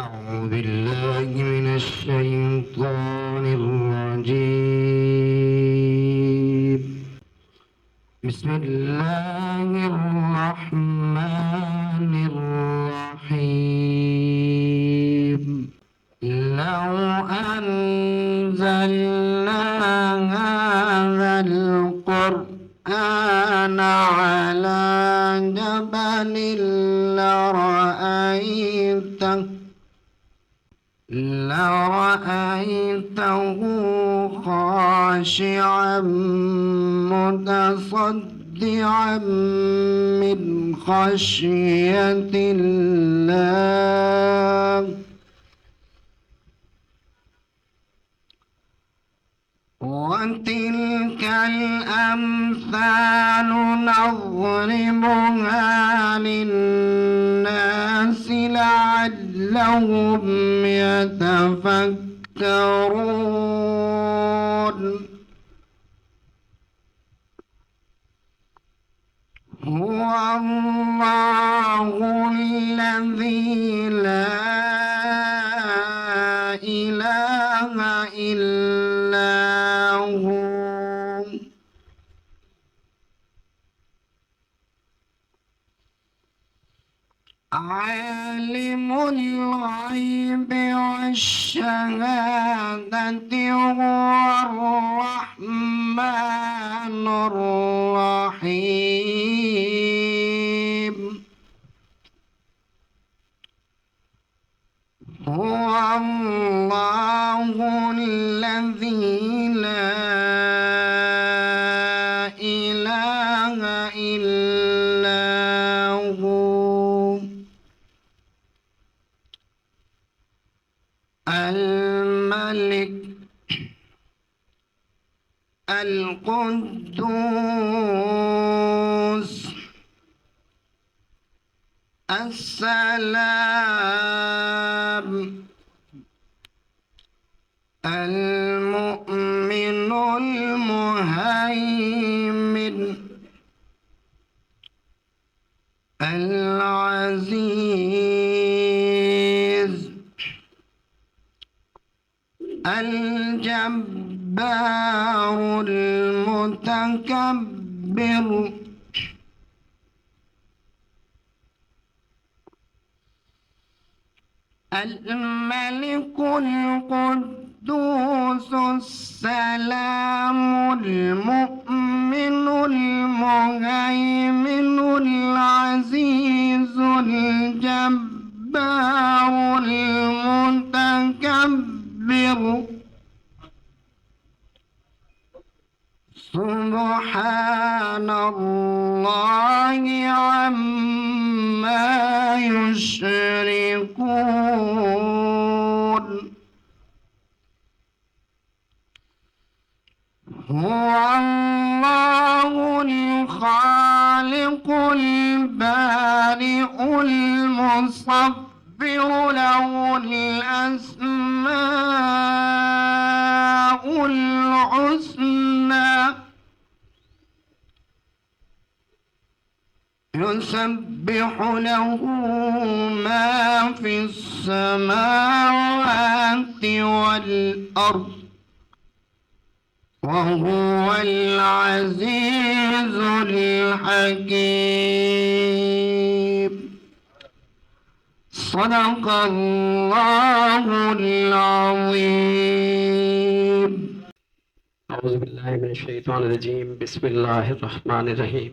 أعوذ بالله من الشيطان الرجيم بسم الله الرحمن الرحيم لو أنزلنا هذا القرآن على جبل لرأيته خاشعا متصدعا من خشية الله وتلك الأمثال نضربها للناس لعلهم يتفكرون هو الله الذي لا إله إلا هو عالم الغيب والشهادة هو الرحمن الرحيم هو الله الذي لا إله إلا هو الملك القدوس السلام المؤمن المهيمن العزيز الجبار المتكبر الملك القدوس السلام المؤمن المهيمن العزيز الجبار المتكبر سبحان الله عما يشركون هو الله الخالق البارئ المصور له الأسماء الحسنى يسبح له ما في السماوات والأرض وهو العزيز الحكيم صدق الله العظيم أعوذ بالله من الشيطان الرجيم بسم الله الرحمن الرحيم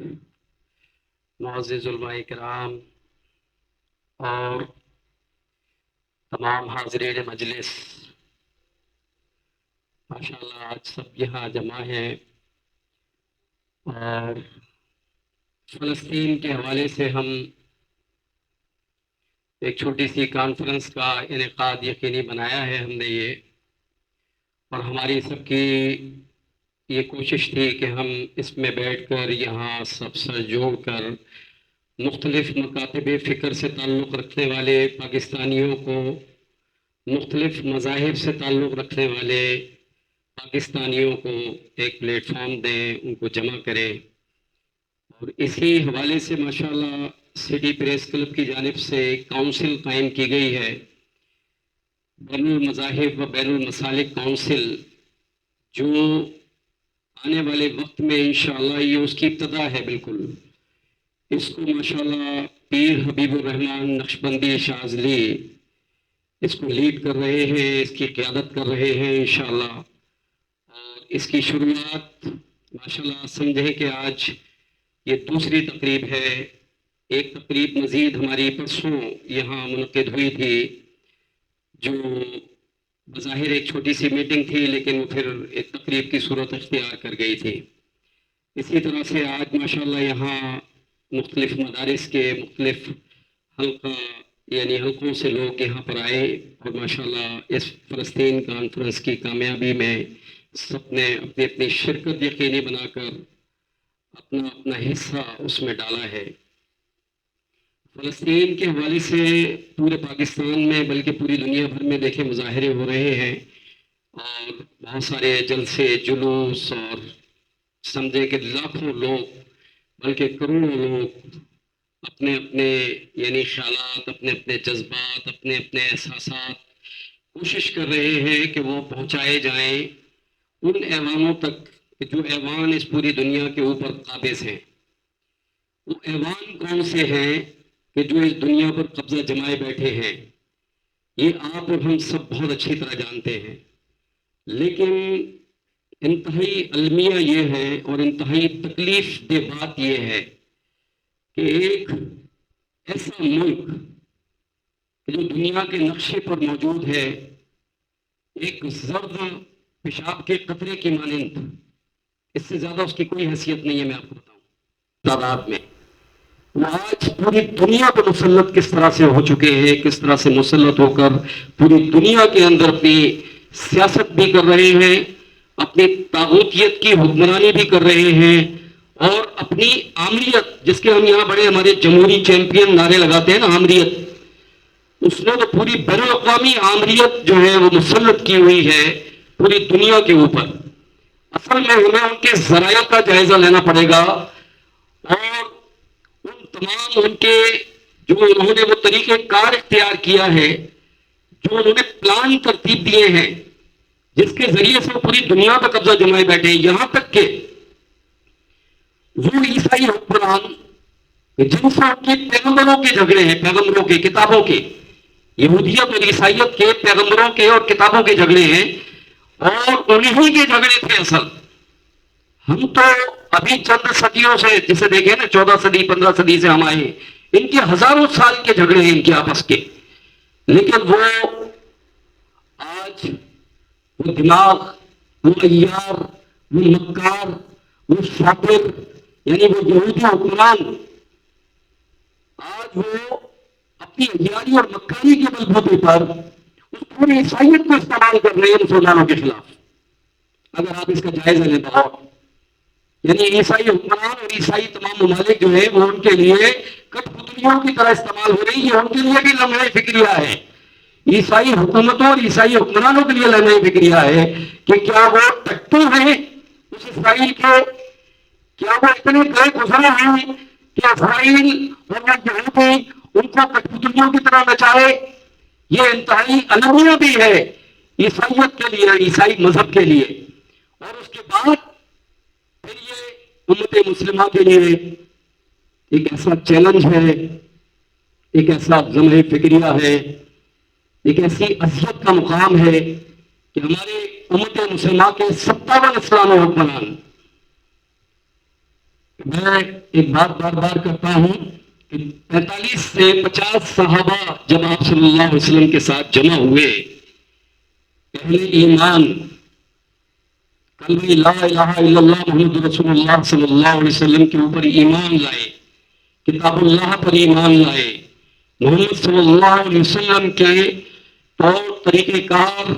معزز علماء کرام اور تمام حاضرین مجلس، ماشاءاللہ آج سب یہاں جمع ہیں اور فلسطین کے حوالے سے ہم ایک چھوٹی سی کانفرنس کا انعقاد یقینی بنایا ہے ہم نے یہ، اور ہماری سب کی یہ کوشش تھی کہ ہم اس میں بیٹھ کر یہاں سب سے جوڑ کر مختلف مکاتب فکر سے تعلق رکھنے والے پاکستانیوں کو، مختلف مذاہب سے تعلق رکھنے والے پاکستانیوں کو ایک پلیٹ فارم دیں، ان کو جمع کریں۔ اور اسی حوالے سے ماشاءاللہ سٹی پریس کلب کی جانب سے ایک کونسل قائم کی گئی ہے، بین المذاہب و بین المسالک کونسل، جو آنے والے وقت میں انشاءاللہ یہ اس کی ابتدا ہے بالکل۔ اس کو ماشاءاللہ پیر حبیب الرحمن نقشبندی شاذلی اس کو لیڈ کر رہے ہیں، اس کی قیادت کر رہے ہیں انشاءاللہ۔ اور اس کی شروعات ماشاءاللہ سمجھیں کہ آج یہ دوسری تقریب ہے، ایک تقریب مزید ہماری پرسوں یہاں منعقد ہوئی تھی، جو بظاہر ایک چھوٹی سی میٹنگ تھی لیکن وہ پھر ایک تقریب کی صورت اختیار کر گئی تھی۔ اسی طرح سے آج ماشاءاللہ یہاں مختلف مدارس کے مختلف حلقوں سے لوگ یہاں پر آئے، اور ماشاءاللہ اس فلسطین کانفرنس کی کامیابی میں سب نے اپنی اپنی شرکت یقینی بنا کر اپنا اپنا حصہ اس میں ڈالا ہے۔ فلسطین کے حوالے سے پورے پاکستان میں بلکہ پوری دنیا بھر میں دیکھیں مظاہرے ہو رہے ہیں، اور بہت سارے جلسے جلوس، اور سمجھے کہ لاکھوں لوگ بلکہ کروڑوں لوگ اپنے اپنے خیالات، اپنے اپنے جذبات، اپنے اپنے احساسات کوشش کر رہے ہیں کہ وہ پہنچائے جائیں ان ایوانوں تک جو ایوان اس پوری دنیا کے اوپر قابض ہیں۔ وہ ایوان کون سے ہیں کہ جو اس دنیا پر قبضہ جمائے بیٹھے ہیں؟ یہ آپ اور ہم سب بہت اچھی طرح جانتے ہیں، لیکن انتہائی المیہ یہ ہے اور انتہائی تکلیف دہ بات یہ ہے کہ ایک ایسا ملک جو دنیا کے نقشے پر موجود ہے، ایک زرد پیشاب کے قطرے کی مانند، اس سے زیادہ اس کی کوئی حیثیت نہیں ہے، میں آپ کو بتاؤں تعداد میں، وہ آج پوری دنیا پر مسلط کس طرح سے ہو چکے ہیں، کس طرح سے مسلط ہو کر پوری دنیا کے اندر اپنی سیاست بھی کر رہے ہیں، اپنی طاغوتیت کی حکمرانی بھی کر رہے ہیں، اور اپنی آمریت، جس کے ہم یہاں بڑے ہمارے جمہوری چیمپئن نعرے لگاتے ہیں نا، آمریت، اس نے تو پوری بین الاقوامی آمریت جو ہے وہ مسلط کی ہوئی ہے پوری دنیا کے اوپر۔ اصل میں ہمیں ان کے ذرائع کا جائزہ لینا پڑے گا، اور ان تمام ان کے جو انہوں نے وہ طریقہ کار اختیار کیا ہے، جو انہوں نے پلان ترتیب دیے ہیں، جس کے ذریعے سے وہ پوری دنیا پر قبضہ جمائے بیٹھے ہیں، یہاں تک کہ وہ عیسائی حکمران جن سے ان کے پیغمبروں کے جھگڑے ہیں، پیغمبروں کے، کتابوں کے، یہودیت اور عیسائیت کے پیغمبروں کے اور کتابوں کے جھگڑے ہیں، اور انہی کے جھگڑے تھے اصل۔ ہم تو ابھی چند صدیوں سے، جسے دیکھیں نا 14 صدی 15 صدی سے ہم آئے، ان کے ہزاروں سال کے جھگڑے ہیں ان کے آپس کے، لیکن وہ آج وہ دماغ، وہ عیار، وہ مکار، وہ شاطر، یعنی وہ یہودی حکمران، آج وہ اپنی عیاری اور مکاری کے بلبوتے پر اس پوری عیسائیت کو استعمال کر رہے ہیں مسلمانوں کے خلاف۔ اگر آپ اس کا جائزہ لیں تو یعنی عیسائی حکمران اور عیسائی تمام ممالک جو ہیں وہ ان کے لیے کٹ پتلیوں کی طرح استعمال ہو رہی ہے، ان کے لیے بھی لمحہ فکریہ ہے، عیسائی حکومتوں اور عیسائی حکمرانوں کے لیے لمحہ فکریہ ہے کہ کیا وہ ٹکتے ہیں اس اسرائیل کے، کیا وہ اتنے گئے گزرے ہیں کہ اسرائیل اور یہودی ان کو کٹ پتلیوں کی طرح نچائے۔ یہ انتہائی المیہ بھی ہے عیسائیت کے لیے، عیسائی مذہب کے لیے، اور اس کے بعد پھر یہ امت مسلمہ کے لیے ایک ایسا چیلنج ہے، ایک ایسا لمحہ فکریہ ہے، ایک ایسی اذیت کا مقام ہے کہ ہمارے امت مسلمہ کے 57 اسلامی حکمران میں ایک بات بار بار کرتا ہوں کہ 45 سے 50 صحابہ جب آپ صلی اللہ علیہ وسلم کے ساتھ جمع ہوئے، پہلے ایمان کلمہ لا الہ الا اللہ محمد رسول اللہ صلی اللہ علیہ وسلم کے اوپر ایمان لائے، کتاب اللہ پر ایمان لائے، محمد صلی اللہ علیہ وسلم کے طور طریقہ کار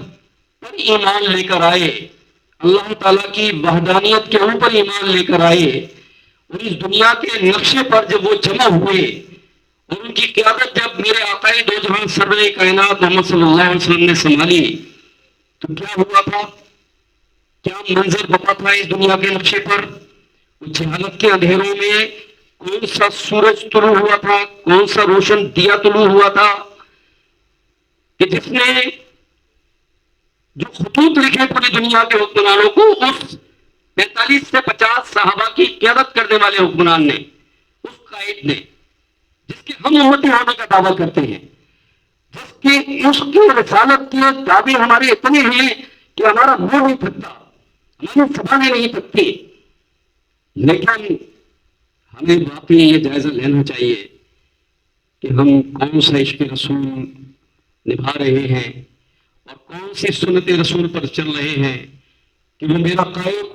پر ایمان لے کر آئے، اللہ تعالیٰ کی وحدانیت کے اوپر ایمان لے کر آئے، اور اس دنیا کے نقشے پر جب وہ جمع ہوئے اور ان کی قیادت جب میرے آقا دو جہاں سرور کائنات محمد صلی اللہ علیہ وسلم نے سنبھالی، تو کیا ہوا تھا، کیا منظر بپا تھا اس دنیا کے نقشے پر؟ جہالت کے اندھیروں میں کون سا سورج طلوع ہوا تھا، کون سا روشن دیا طلوع ہوا تھا کہ جس نے جو خطوط لکھے پوری دنیا کے حکمرانوں کو، اس 45 سے 50 صحابہ کی قیادت کرنے والے حکمران نے، اس قائد نے، جس کے ہم امتی ہونے کا دعویٰ کرتے ہیں، جس کی اس کی رسالت کے دعوے ہمارے اتنے ہیں کہ ہمارا منہ نہیں تھکتا، ہماری زبانیں نہیں تھکتی، لیکن ہمیں واقعی یہ جائزہ لینا چاہیے کہ ہم کون سا عشق رسول نبھا رہے ہیں اور کون سی سنت رسول پر چل رہے ہیں کہ وہ میرا قائد،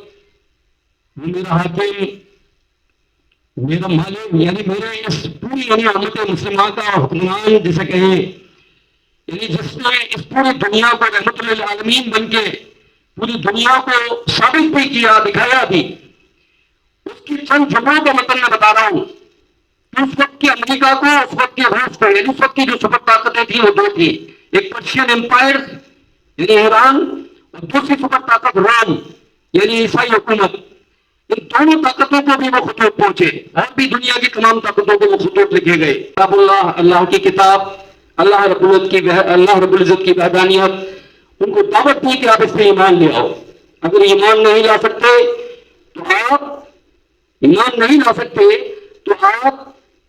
وہ میرا حاکم، میرا مالک، یعنی میرے اس پوری امت مسلمہ کا حکمران جسے کہیں، یعنی جس نے اس پوری دنیا کو رحمت للعالمین بن کے پوری دنیا کو ثابت بھی کیا، دکھایا بھی، اس کی چند جملوں کا مطلب میں بتا رہا ہوں کہ اس وقت کی امریکہ کو، اس وقت کی روس کو، یعنی اس وقت کی جو سپر طاقتیں تھیں وہ دو تھی، ایک پرشین امپائر یعنی ایران، اور دوسری سپر طاقت روم یعنی عیسائی حکومت، ان دونوں طاقتوں کو بھی وہ خطوط پہنچے، اور بھی دنیا کی تمام طاقتوں کو وہ خطوط لکھے گئے۔ کتاب اللہ، اللہ کی کتاب، اللہ رب العزت کی وحدانیت، ان کو دعوت دی کہ آپ اس پہ ایمان لے آؤ۔ اگر ایمان نہیں لا سکتے تو آپ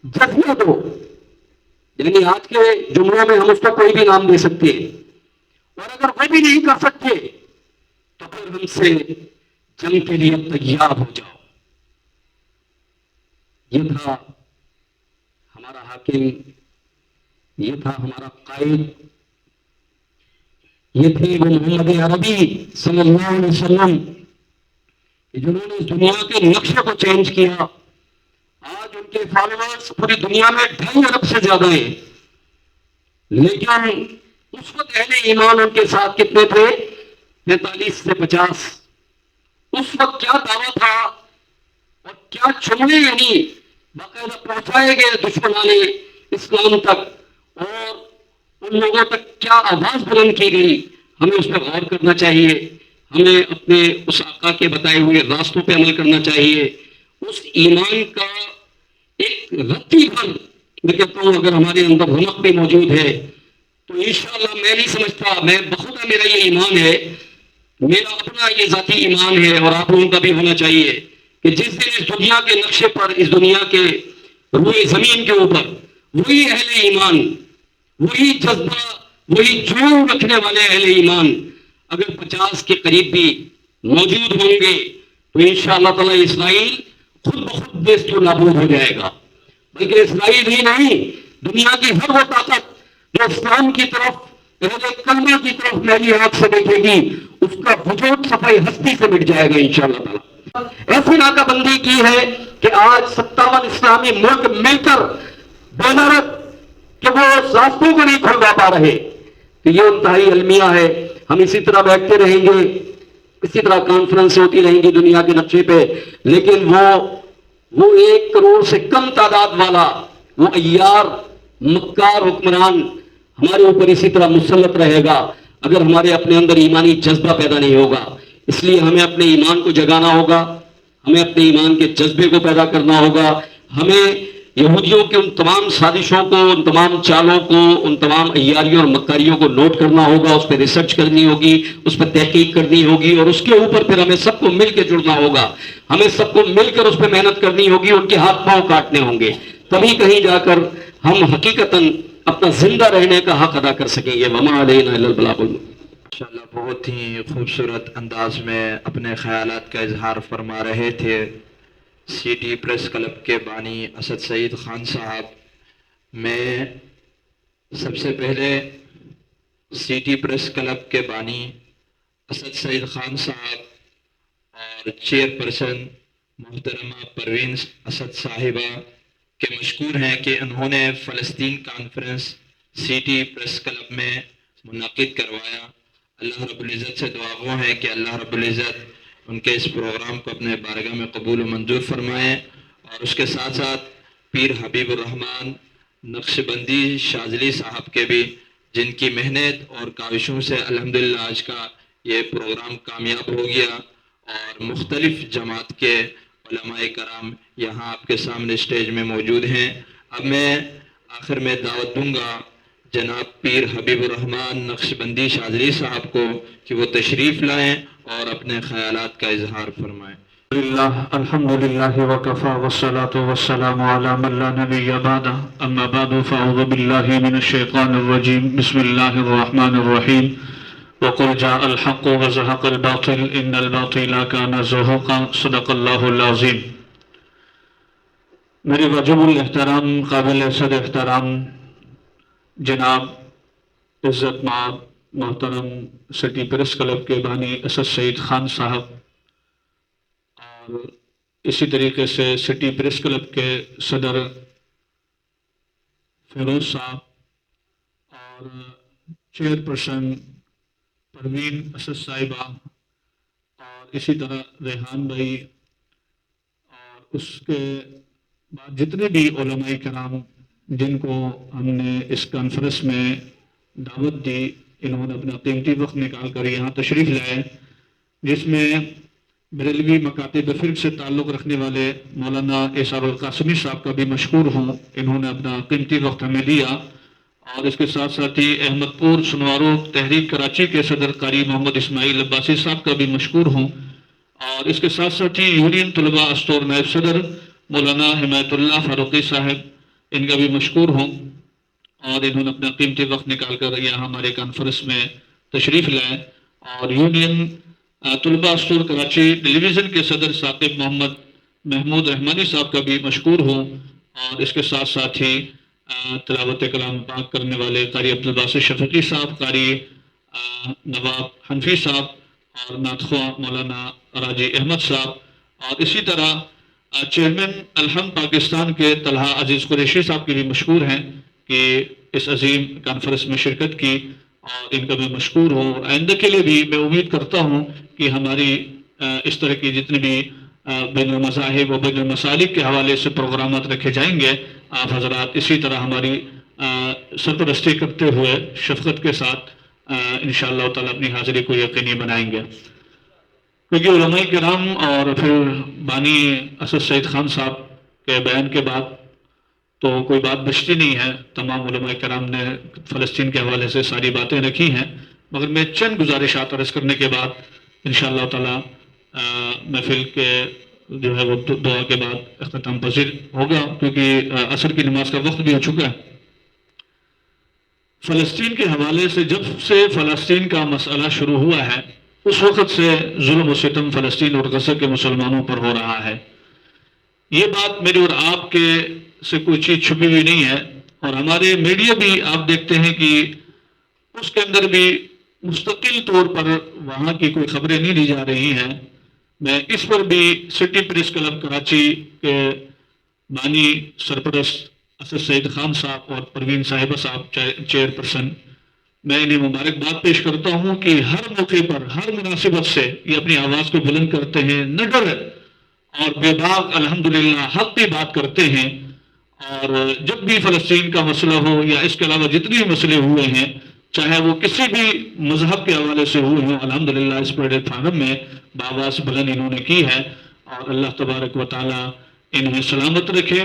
جزیہ دو، یعنی آج کے جملوں میں ہم اس کو کوئی بھی نام دے سکتے ہیں، اور اگر وہ بھی نہیں کر سکتے تو پھر ہم سے جنگ کے لیے تیار ہو جاؤ۔ یہ تھا ہمارا حاکم، یہ تھا ہمارا قائد، یہ تھے وہ محمد عربی صلی اللہ علیہ وسلم جنہوں نے اس دنیا کے نقشے کو چینج کیا۔ آج ان کے فالوورز پوری دنیا میں 2.5 ارب سے زیادہ ہیں، لیکن اس وقت اہل ایمان ان کے ساتھ کتنے تھے؟ 45 سے 50۔ اس وقت کیا دعویٰ تھا اور کیا جملے یعنی باقاعدہ پہنچائے گئے دشمنان اسلام تک، اور ان لوگوں تک کیا آواز بلند کی گئی، ہمیں اس پہ غور کرنا چاہیے، ہمیں اپنے اس آقا کے بتائے ہوئے راستوں پہ عمل کرنا چاہیے۔ اس ایمان کا ایک رتی بھر میں کہتا ہوں اگر ہمارے اندر رونق بھی موجود ہے تو انشاءاللہ میں نہیں سمجھتا، میں بخدا میرا یہ ایمان ہے، میرا اپنا یہ ذاتی ایمان ہے اور آپ لوگوں کا بھی ہونا چاہیے کہ جس دن اس دنیا کے نقشے پر، اس دنیا کے روئے زمین کے اوپر وہی اہل ایمان، وہی جذبہ، وہی جوش رکھنے والے اہل ایمان اگر 50 کے قریب بھی موجود ہوں گے تو انشاءاللہ تعالی اسرائیل خود بخود نیست و نابود ہو جائے گا۔ بلکہ اسرائیل ہی نہیں، دنیا کی ہر وہ طاقت جو اسلام کی طرف، اہل کلمہ کی طرف میری آنکھ سے دیکھے گی، اس کا وجود صفائی ہستی سے مٹ جائے گا انشاءاللہ تعالی۔ ایسی ناکہ بندی کی ہے کہ آج 57 اسلامی ملک مل کر بینرت کہ وہ راستوں کو نہیں کھلوا پا رہے، تو یہ انتہائی المیہ ہے۔ ہم اسی طرح بیٹھتے رہیں گے، اسی طرح کانفرنس ہوتی رہیں گی دنیا کے نقشے پہ، لیکن وہ 1 کروڑ سے کم تعداد والا وہ عیار مکار حکمران ہمارے اوپر اسی طرح مسلط رہے گا اگر ہمارے اپنے اندر ایمانی جذبہ پیدا نہیں ہوگا۔ اس لیے ہمیں اپنے ایمان کو جگانا ہوگا، ہمیں اپنے ایمان کے جذبے کو پیدا کرنا ہوگا، ہمیں یہودیوں کے ان تمام سازشوں کو، ان تمام چالوں کو، ان تمام عیاریوں اور مکاریوں کو نوٹ کرنا ہوگا، اس پہ ریسرچ کرنی ہوگی، اس پہ تحقیق کرنی ہوگی، اور اس کے اوپر پھر ہمیں سب کو مل کے جڑنا ہوگا، ہمیں سب کو مل کر اس پہ محنت کرنی ہوگی، ان کے ہاتھ پاؤں کاٹنے ہوں گے، تبھی کہیں جا کر ہم حقیقتاً اپنا زندہ رہنے کا حق ادا کر سکیں گے۔ وما علینا الا البلاغ المبین۔ ماشاءاللہ بہت ہی خوبصورت انداز میں اپنے خیالات کا اظہار فرما رہے تھے سی ٹی پریس کلب کے بانی اسد سعید خان صاحب، میں سب سے پہلے سی ٹی پریس کلب کے بانی اسد سعید خان صاحب اور چیئر پرسن محترمہ پروین اسد صاحبہ کے مشکور ہیں کہ انہوں نے فلسطین conference city press club میں منعقد کروایا۔ اللہ رب العزت سے دعا گو ہے کہ اللہ رب العزت ان کے اس پروگرام کو اپنے بارگاہ میں قبول و منظور فرمائیں، اور اس کے ساتھ ساتھ پیر حبیب الرحمن نقش بندی شاذلی صاحب کے بھی، جن کی محنت اور کاوشوں سے الحمدللہ آج کا یہ پروگرام کامیاب ہو گیا، اور مختلف جماعت کے علماء کرام یہاں آپ کے سامنے اسٹیج میں موجود ہیں۔ اب میں آخر میں دعوت دوں گا جناب پیر حبیب الرحمن نقش بندی شاذلی صاحب کو کہ وہ تشریف لائیں اور اپنے خیالات کا اظہار فرمائیں۔ الحمد لله وكفى والصلاة والسلام على من لا نبي بعده، أما بعد فأعوذ بالله من الشيطان الرجيم، بسم الله الرحمن الرحيم، وقل جاء الحق وزهق الباطل إن الباطل كان زهوقا، صدق الله العظيم۔ میرے واجب الاحترام قابل صد احترام جناب عزت مآب محترم سٹی پریس کلب کے بانی اسد سعید خان صاحب، اور اسی طریقے سے سٹی پریس کلب کے صدر فیروز صاحب اور چیئر پرسن پروین اسد صاحبہ، اور اسی طرح ریحان بھائی، اور اس کے بعد جتنے بھی علماء کرام جن کو ہم نے اس کانفرنس میں دعوت دی، انہوں نے اپنا قیمتی وقت نکال کر یہاں تشریف لائے، جس میں بریلوی مکاتب فرق سے تعلق رکھنے والے مولانا احسان القاسمی صاحب کا بھی مشکور ہوں، انہوں نے اپنا قیمتی وقت ہمیں دیا، اور اس کے ساتھ ساتھ ہی احمد پور سنوارو تحریک کراچی کے صدر قاری محمد اسماعیل عباسی صاحب کا بھی مشکور ہوں، اور اس کے ساتھ ساتھ ہی یونین طلباء استور نائب صدر مولانا حمایت اللہ فاروقی صاحب، ان کا بھی مشکور ہوں، اور انہوں نے اپنا قیمتی وقت نکال کر یہاں ہمارے کانفرنس میں تشریف لائے، اور یونین طلباء اسٹور کراچی ٹیلی ویژن کے صدر ثاقب محمد محمود رحمانی صاحب کا بھی مشکور ہوں، اور اس کے ساتھ ساتھ ہی تلاوت کلام پاک کرنے والے قاری عبدالباسط شفیقی صاحب، قاری نواب حنفی صاحب، اور نعت خواں مولانا راجی احمد صاحب، اور اسی طرح چیئرمین الحمد پاکستان کے طلحہ عزیز قریشی صاحب کے بھی مشکور ہیں کہ اس عظیم کانفرنس میں شرکت کی، اور ان کا میں مشکور ہوں۔ آئندہ کے لیے بھی میں امید کرتا ہوں کہ ہماری اس طرح کی جتنے بھی بین المذاہب و بین المسالک کے حوالے سے پروگرامات رکھے جائیں گے، آپ حضرات اسی طرح ہماری سرپرستی کرتے ہوئے شفقت کے ساتھ انشاءاللہ تعالیٰ اپنی حاضری کو یقینی بنائیں گے، کیونکہ علماء کرام اور پھر بانی اسد سعید خان صاحب کے بیان کے بعد تو کوئی بات بچتی نہیں ہے۔ تمام علماء کرام نے فلسطین کے حوالے سے ساری باتیں رکھی ہیں، مگر میں چند گزارشات عرض کرنے کے بعد انشاءاللہ تعالیٰ محفل کے جو ہے وہ دعا کے بعد اختتام پذیر ہوگا، کیونکہ عصر کی نماز کا وقت بھی ہو چکا ہے۔ فلسطین کے حوالے سے جب سے فلسطین کا مسئلہ شروع ہوا ہے، اس وقت سے ظلم و ستم فلسطین اور غزہ کے مسلمانوں پر ہو رہا ہے۔ یہ بات میری اور آپ کے سے کوئی چیز چھپی ہوئی نہیں ہے، اور ہمارے میڈیا بھی آپ دیکھتے ہیں کہ اس کے اندر بھی مستقل طور پر وہاں کی کوئی خبریں نہیں دی جا رہی ہیں۔ میں اس پر بھی سٹی پریس کلب کراچی کے بانی سرپرست اسد سعید خان صاحب اور پروین صاحبہ صاحب چیئر پرسن، میں انہیں مبارکباد پیش کرتا ہوں کہ ہر موقع پر ہر مناسبت سے یہ اپنی آواز کو بلند کرتے ہیں، نہ ڈر اور بے باک الحمدللہ حق کی بات کرتے ہیں، اور جب بھی فلسطین کا مسئلہ ہو یا اس کے علاوہ جتنے بھی مسئلے ہوئے ہیں، چاہے وہ کسی بھی مذہب کے حوالے سے ہوئے ہوں، الحمدللہ اس پلیٹفارم میں بآواز بلند انہوں نے کی ہے، اور اللہ تبارک و تعالی انہیں سلامت رکھے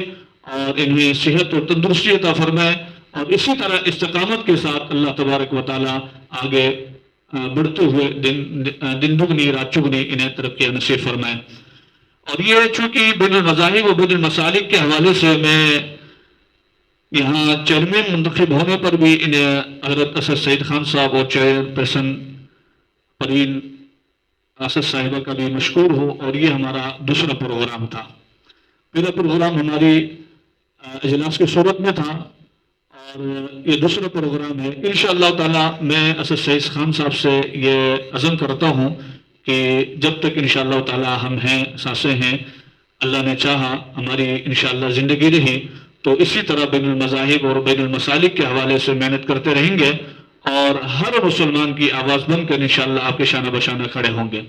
اور انہیں صحت اور تندرستی عطا فرمائے، اور اسی طرح استقامت کے ساتھ اللہ تبارک و تعالی آگے بڑھتے ہوئے دن دگنی رات چگنی انہیں ترقی نصیب فرمائے۔ اور یہ چونکہ بین المذاہب و بین المسالک کے حوالے سے میں یہاں چیئرمین منتخب ہونے پر بھی انہیں حضرت اسد سعید خان صاحب اور چیئر پرسن پروین اسد صاحبہ کا بھی مشکور ہوں، اور یہ ہمارا دوسرا پروگرام تھا۔ پہلا پروگرام ہماری اجلاس کی صورت میں تھا اور یہ دوسرا پروگرام ہے. انشاءاللہ تعالی میں اسد سعید خان صاحب سے یہ عزم کرتا ہوں کہ جب تک انشاءاللہ تعالی ہم ہیں سانسیں ہیں، اللہ نے چاہا ہماری انشاءاللہ زندگی رہی تو اسی طرح بین المذاہب اور بین المسالک کے حوالے سے محنت کرتے رہیں گے اور ہر مسلمان کی آواز بن کر انشاءاللہ آپ کے شانہ بشانہ کھڑے ہوں گے.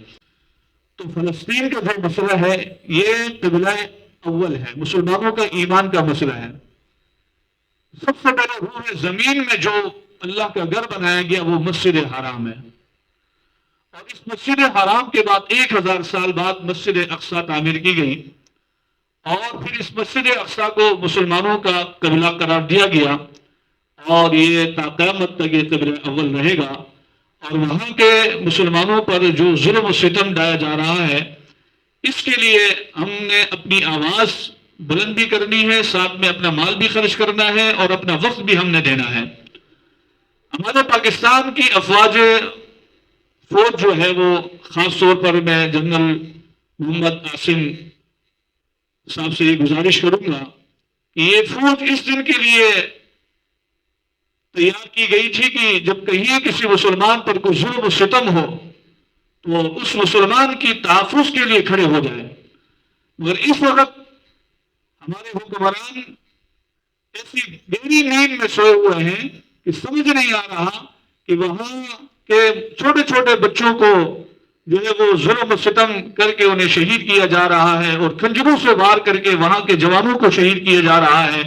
تو فلسطین کا جو مسئلہ ہے یہ قبلہ اول ہے، مسلمانوں کا ایمان کا مسئلہ ہے. سب سے پہلے روح زمین میں جو اللہ کا گھر بنایا گیا وہ مسجد حرام ہے، اور اس مسجد حرام کے بعد 1000 سال بعد مسجد اقصی تعمیر کی گئی اور پھر اس مسجد اقصی کو مسلمانوں کا قبلہ قرار دیا گیا اور یہ تا قیامت تک یہ قبلہ اول رہے گا. اور وہاں کے مسلمانوں پر جو ظلم و ستم ڈایا جا رہا ہے اس کے لیے ہم نے اپنی آواز بلند بھی کرنی ہے، ساتھ میں اپنا مال بھی خرچ کرنا ہے اور اپنا وقت بھی ہم نے دینا ہے. ہمارے پاکستان کی فوج جو ہے وہ خاص طور پر میں جنرل محمد عاصم صاحب سے یہ گزارش کروں گا کہ یہ فوج اس دن کے لیے تیار کی گئی تھی کہ جب کہیں کسی مسلمان پر کوئی ظلم و ستم ہو تو اس مسلمان کی تحفظ کے لیے کھڑے ہو جائے. مگر اس وقت ہمارے حکمران ایسی گہری نیند میں سوئے ہوئے ہیں کہ سمجھ نہیں آ رہا کہ وہاں کے چھوٹے چھوٹے بچوں کو جو ہے وہ ظلم و ستم کر کے انہیں شہید کیا جا رہا ہے اور خنجروں سے وار کر کے وہاں کے جوانوں کو شہید کیا جا رہا ہے.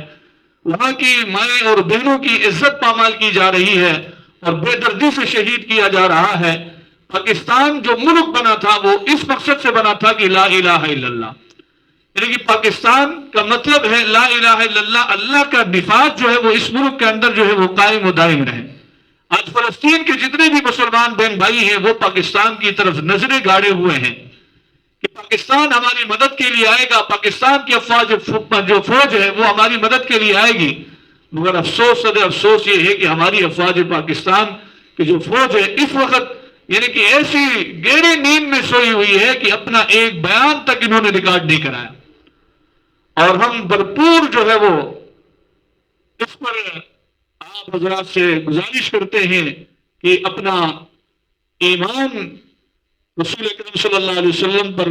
وہاں کی مائیں اور بہنوں کی عزت پامال کی جا رہی ہے اور بے دردی سے شہید کیا جا رہا ہے. پاکستان جو ملک بنا تھا وہ اس مقصد سے بنا تھا کہ لا الہ الا اللہ، یعنی کہ پاکستان کا مطلب ہے لا الہ الا اللہ، اللہ کا نفاذ جو ہے وہ اس ملک کے اندر جو ہے وہ قائم و دائم رہے. آج فلسطین کے جتنے بھی مسلمان بہن بھائی ہیں وہ پاکستان کی طرف نظریں گاڑے ہوئے ہیں کہ پاکستان ہماری مدد کے لیے آئے گا، پاکستان کی جو فوج ہے وہ ہماری مدد کے لیے آئے گی. مگر افسوس صدر افسوس یہ ہے کہ ہماری افواج پاکستان کی جو فوج ہے اس وقت یعنی کہ ایسی گہری نیند میں سوئی ہوئی ہے کہ اپنا ایک بیان تک انہوں نے ریکارڈ نہیں کرایا. اور ہم بھرپور جو ہے وہ اس پر آپ حضرات سے گزارش کرتے ہیں کہ اپنا ایمان رسول اکرم صلی اللہ علیہ وسلم پر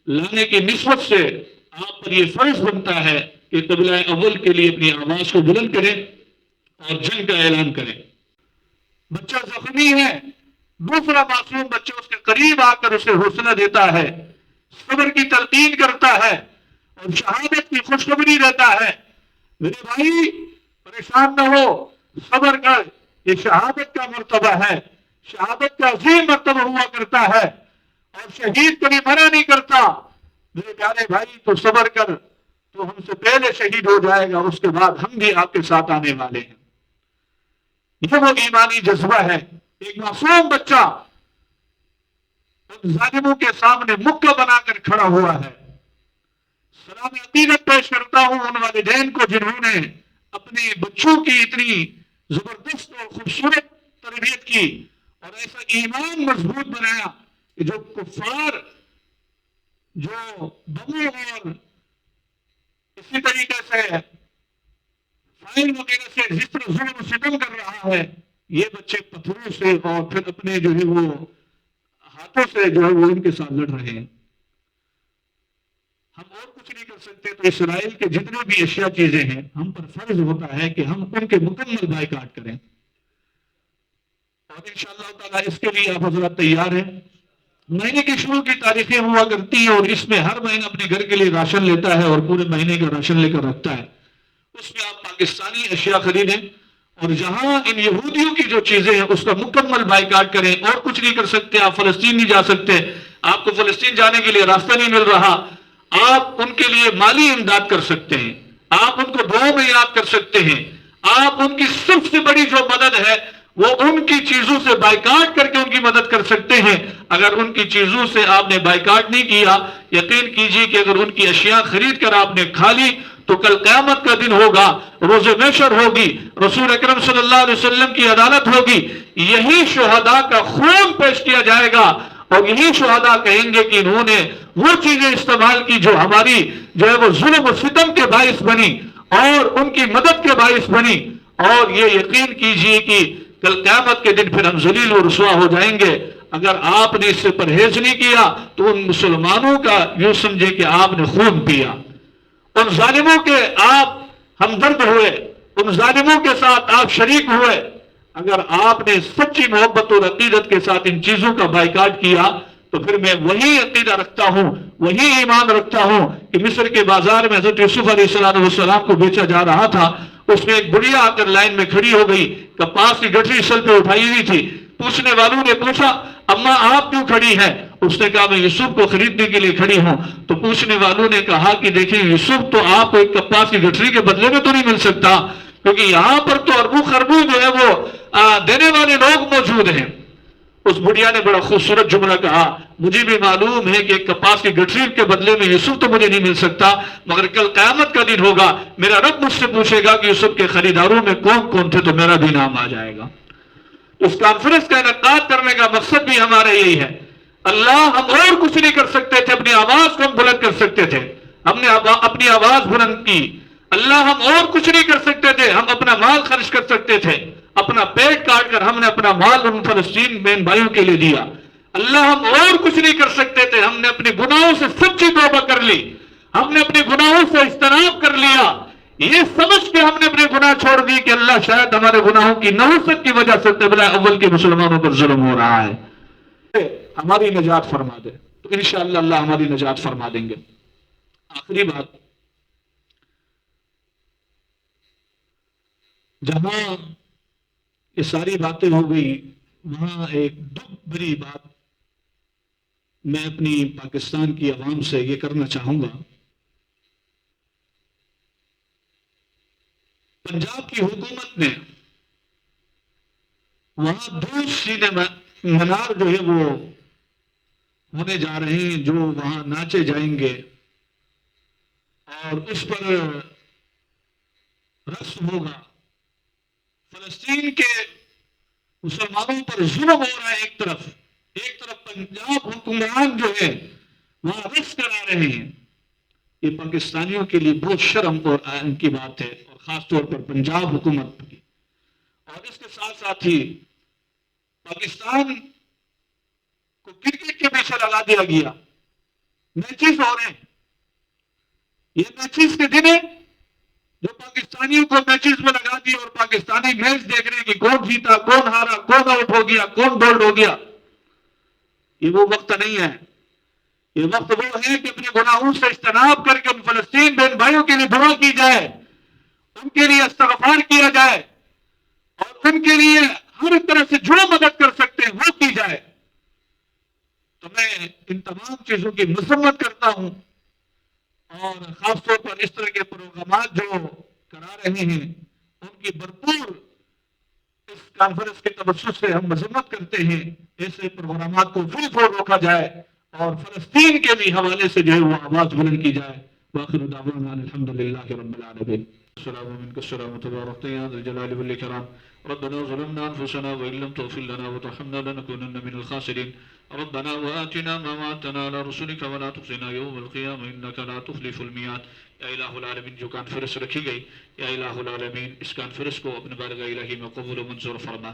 لانے کی نسبت سے آپ پر یہ فرض بنتا ہے کہ قبلہ اول کے لیے اپنی آواز کو بلند کریں اور جنگ کا اعلان کریں. بچہ زخمی ہے، دوسرا معصوم بچہ اس کے قریب آ کر اسے حوصلہ دیتا ہے، صبر کی تلقین کرتا ہے اور شہادت کی خوشخبری دیتا ہے. میرے بھائی پریشان نہ ہو، صبر کر، یہ شہادت کا مرتبہ ہے، شہادت کا عظیم مرتبہ ہوا کرتا ہے اور شہید کبھی منع نہیں کرتا. میرے پیارے بھائی تو صبر کر، تو ہم سے پہلے شہید ہو جائے گا، اس کے بعد ہم بھی آپ کے ساتھ آنے والے ہیں. یہ وہ ایمانی جذبہ ہے. ایک معصوم بچہ ان ظالموں کے سامنے مکہ بنا کر کھڑا ہوا ہے. سلام عقیدت پیش کرتا ہوں ان والدین کو جنہوں نے اپنے بچوں کی اتنی زبردست اور خوبصورت تربیت کی اور ایسا ایمان مضبوط بنایا کہ جو کفار جو بموں اور اسی طریقے سے فائل وغیرہ سے جس طرح ظلم و ستم کر رہا ہے، یہ بچے پتھروں سے اور پھر اپنے جو ہے وہ ہاتھوں سے جو ہے وہ ان کے ساتھ لڑ رہے ہیں. ہم اور کچھ نہیں کر سکتے. تو اسرائیل کے جتنے بھی اشیاء چیزیں ہیں ہم پر فرض ہوتا ہے کہ ہم ان کے مکمل بائیکاٹ کریں اور انشاءاللہ تعالیٰ اس کے لیے آپ حضرات تیار ہیں. مہینے کی شروع کی تاریخیں ہوا کرتی ہیں اور اس میں ہر مہینہ اپنے گھر کے لیے راشن لیتا ہے اور پورے مہینے کا راشن لے کر رکھتا ہے. اس میں آپ پاکستانی اشیاء خریدیں اور جہاں ان یہودیوں کی جو چیزیں ہیں اس کا مکمل بائیکاٹ کریں. اور کچھ نہیں کر سکتے، آپ فلسطین نہیں جا سکتے، آپ کو فلسطین جانے کے لیے راستہ نہیں مل رہا، آپ ان کے لیے مالی امداد کر سکتے ہیں، آپ ان کو دعاؤں میں یاد کر سکتے ہیں. آپ ان کی سب سے بڑی جو مدد ہے وہ ان کی چیزوں سے بائیکاٹ کر کے ان کی مدد کر سکتے ہیں. اگر ان کی چیزوں سے آپ نے بائیکاٹ نہیں کیا، یقین کیجئے کہ اگر ان کی اشیاء خرید کر آپ نے کھا لی تو کل قیامت کا دن ہوگا، روز محشر ہوگی، رسول اکرم صلی اللہ علیہ وسلم کی عدالت ہوگی، یہی شہداء کا خون پیش کیا جائے گا اور یہی شہداء کہیں گے کہ انہوں نے وہ چیزیں استعمال کی جو ہماری جو ہے وہ ظلم و ستم کے باعث بنی اور ان کی مدد کے باعث بنی. اور یہ یقین کیجئے کہ کل قیامت کے دن پھر ہم ذلیل و رسوا ہو جائیں گے. اگر آپ نے اس سے پرہیز نہیں کیا تو ان مسلمانوں کا یوں سمجھے کہ آپ نے خون پیا. ان ظالموں کے آپ ہمدرد ہوئے, ان ظالموں کے ساتھ آپ شریک ہوئے. اگر آپ نے سچی محبت اور عقیدت کے ساتھ ان چیزوں کا بائیکاٹ کیا تو پھر میں وہی عقیدہ رکھتا ہوں, وہی ایمان رکھتا ہوں کہ مصر کے بازار میں حضرت یوسف علیہ السلام کو بیچا جا رہا تھا. اس میں ایک بڑھیا آ کر لائن میں کھڑی ہو گئی, کپاس کی گٹھری سر پہ اٹھائی ہوئی تھی. پوچھنے والوں نے پوچھا اماں آپ کیوں کھڑی ہیں؟ اس نے کہا میں یوسف کو خریدنے کے لیے کھڑی ہوں. تو پوچھنے والوں نے کہا کہ دیکھیں یوسف تو آپ کو ایک کپاس کی گٹھری کے بدلے میں تو نہیں مل سکتا, کیونکہ یہاں پر تو اربوں خربوں جو ہے وہ دینے والے لوگ موجود ہیں. اس بڑھیا نے بڑا خوبصورت جملہ کہا, مجھے بھی معلوم ہے کہ ایک کپاس کی گٹھری کے بدلے میں یوسف تو مجھے نہیں مل سکتا, مگر کل قیامت کا دن ہوگا, میرا رب مجھ سے پوچھے گا کہ یوسف کے خریداروں میں کون کون تھے, تو میرا بھی نام آ جائے گا. اس کانفرنس کا انعقاد کرنے کا مقصد بھی ہمارا یہی ہے. اللہ ہم اور کچھ نہیں کر سکتے تھے, اپنی آواز کو ہم بلند کر سکتے تھے, ہم نے اپنی آواز بلند کی. اللہ ہم اور کچھ نہیں کر سکتے تھے, ہم اپنا مال خرچ کر سکتے تھے, اپنا پیٹ کاٹ کر ہم نے اپنا مال ان فلسطین بہن بھائیوں کے لیے دیا. اللہ ہم اور کچھ نہیں کر سکتے تھے, ہم نے اپنے گناہوں سے سچی توبہ کر لی, ہم نے اپنے گناہوں سے اجتناب کر لیا, یہ سمجھ کے ہم نے اپنے گناہ چھوڑ دی کہ اللہ شاید ہمارے گناہوں کی نحوست کی وجہ سے قبلہ اول کے مسلمانوں پر ظلم ہو رہا ہے, ہماری نجات فرما دے. تو انشاءاللہ اللہ ہماری نجات فرما دیں گے. آخری بات, جہاں یہ ساری باتیں ہو گئی وہاں ایک دکھ بھری بات میں اپنی پاکستان کی عوام سے یہ کرنا چاہوں گا. پنجاب کی حکومت نے وہاں 2 سینے منار جو ہے وہ ہونے جا رہے ہیں, جو وہاں ناچے جائیں گے اور اس پر رسم ہوگا. فلسطین کے مسلمانوں پر ظلم ہو رہا ہے ایک طرف پنجاب حکمران جو ہے وہاں رقص کرا رہے ہیں. یہ پاکستانیوں کے لیے بہت شرم اور ان کی بات ہے, اور خاص طور پر پنجاب حکومت کی. اور اس کے ساتھ ساتھ ہی پاکستان کو کرکٹ کے پیچھے لگا دیا گیا. میچز ہو رہے ہیں, یہ میچز کے دن ہے جو پاکستانیوں کو میچز میں لگا دی اور پاکستانی میچ دیکھ رہے ہیں کہ کون جیتا, کون ہارا, کون آؤٹ ہو گیا, کون بولڈ ہو گیا. یہ وہ وقت نہیں ہے. یہ وقت وہ ہے کہ اپنے گناہوں سے اجتناب کر کے ان فلسطین بہن بھائیوں کے لیے دعا کی جائے, ان کے لیے استغفار کیا جائے, اور ان کے لیے ہر طرح سے جو مدد کر سکتے ہیں وہ کی جائے. تو میں ان تمام چیزوں کی مذمت کرتا ہوں, اور خاص طور پر اس طرح کے پروگرامات جو کرا رہے ہیں ان کی بھرپور اس کانفرنس کے توسط سے ہم مذمت کرتے ہیں. ایسے پروگرامات کو فل فور روکا جائے اور فلسطین کے بھی حوالے سے جو ہے وہ آواز بلند کی جائے. وآخر دعوانا الحمدللہ رب العالمین. السلام منك السلام تبارك يا ذا الجلال والإكرام. ربنا ظلمنا أنفسنا وإن لم تغفر لنا وترحمنا لنكونن من الخاسرين. ربنا وآتنا ما وعدتنا على رسلك ولا تخزنا يوم القيامة إنك لا تخلف الميعاد. یا الہ العالمین جو کانفرنس رکھی گئی, یا الہ العالمین اس کانفرنس کو اپنے بارگاہ الہی میں قبول و منظور فرما.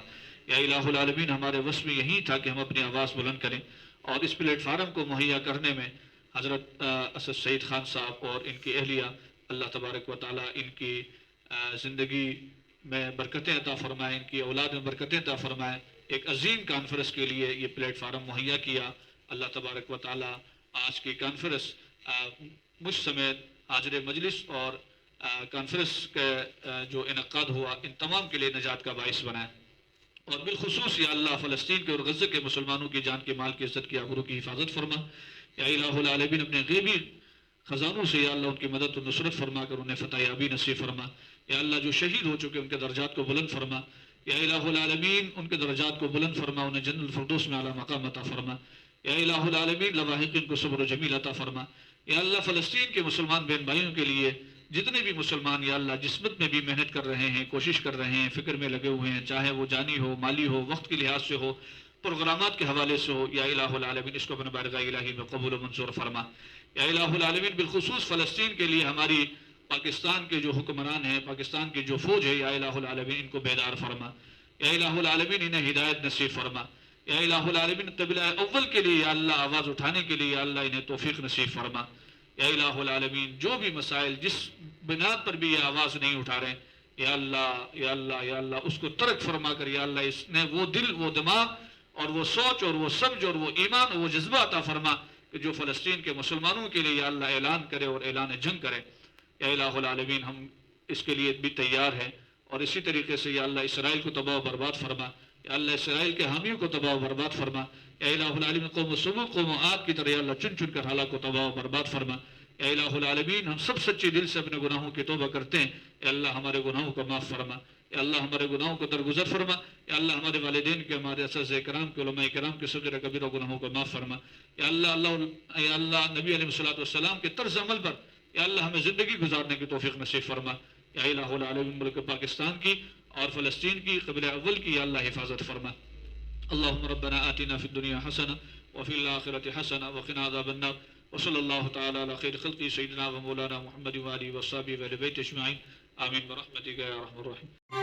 یا الہ العالمین ہمارے وصف میں یہی تھا کہ ہم اپنی آواز بلند کریں, اور اس پلیٹ فارم کو مہیا کرنے میں حضرت اسد سعید خان صاحب اور ان کی اہلیہ اللہ تبارک و تعالیٰ ان کی زندگی میں برکتیں عطا فرمائیں, ان کی اولاد میں برکتیں عطا فرمائیں. ایک عظیم کانفرنس کے لیے یہ پلیٹ فارم مہیا کیا. اللہ تبارک و تعالیٰ آج کی کانفرنس مجھ سمیت حاضر مجلس اور کانفرنس کا جو انعقاد ہوا ان تمام کے لیے نجات کا باعث بنائے. اور بالخصوص یا اللہ فلسطین کے اور غزہ کے مسلمانوں کی جان کے مال کی عزت کی آبرو کی حفاظت فرما. یا الہ العالمین اپنے غیبی خزانوں سے یا اللہ ان کی مدد و نصرت فرما کر انہیں فتح یابی نصیب فرما. یا اللہ جو شہید ہو چکے ان کے درجات کو بلند فرما. یا الہ العالمین ان کے درجات کو بلند فرما, انہیں جنت الفردوس میں اعلیٰ مقام عطا فرما. یا الہ العالمین لواحقین کو صبر و جمیل عطا فرما. یا اللہ فلسطین کے مسلمان بہن بھائیوں کے لیے جتنے بھی مسلمان یا اللہ جسمت میں بھی محنت کر رہے ہیں, کوشش کر رہے ہیں, فکر میں لگے ہوئے ہیں, چاہے وہ جانی ہو, مالی ہو, وقت کے لحاظ سے ہو, پروگرامات کے حوالے سے ہو، یا الہ العالمین اس کو اپنے بارگاہ الہی میں قبول و منظور فرما۔ یا الہ العالمین بالخصوص فلسطین کے لیے ہماری پاکستان کے جو حکمران ہیں، پاکستان کی جو فوج ہے، یا الہ العالمین ان کو بیدار فرما۔ یا الہ العالمین انہیں ہدایت نصیب فرما۔ یا الہ العالمین قبلہ اول کے لیے یا اللہ آواز اٹھانے کے لیے یا اللہ انہیں توفیق نصیب فرما۔ یا الہ العالمین جو بھی مسائل جس بنیاد پر بھی یہ آواز نہیں اٹھا رہے، یا اللہ یا اللہ یا اللہ اس کو ترک فرما کر یا اللہ اس نے وہ دل، وہ دماغ اور وہ سوچ اور وہ سمجھ اور وہ ایمان اور وہ جذبہ عطا فرما کہ جو فلسطین کے مسلمانوں کے لیے یا اللہ اعلان کرے اور اعلان جنگ کرے۔ یا الہ العالمین ہم اس کے لیے بھی تیار ہیں، اور اسی طریقے سے یا اللہ اسرائیل کو تباہ و برباد فرما۔ یا اللہ اسرائیل کے حامیوں کو تباہ و برباد فرما۔ یا الہ العالمین قوم سمود قوم عاد کی طرح یا اللہ چن چن کر ہلاک کو تباہ و برباد فرما۔ یا الہ العالمین ہم سب سچے دل سے اپنے گناہوں کی توبہ کرتے ہیں، یا اللہ ہمارے گناہوں کو معاف فرما۔ یا اللہ ہمارے گناہوں کو درگزر فرما۔ یا اللہ ہمارے والدین کے، ہمارے اساتذہ کرام کے، علماء کرام کے صغیر کبیرہ گناہوں کو معاف فرما۔ یا اللہ نبی علیہ الصلوۃ والسلام کے طرز عمل پر یا اللہ ہمیں زندگی گزارنے کی توفیق نصیب فرما۔ یا الہ العالمین ملک پاکستان کی اور فلسطین کی قبلہ اول کی یا اللہ حفاظت فرما۔ اللهم ربنا آتنا في الدنيا حسنة وفي الآخرة حسنة وقنا عذاب النار، وصلى الله تعالى على خير خلقه سيدنا ومولانا محمد وآله وصحبه وآل بيته أجمعين، آمين برحمتك يا أرحم الراحمين۔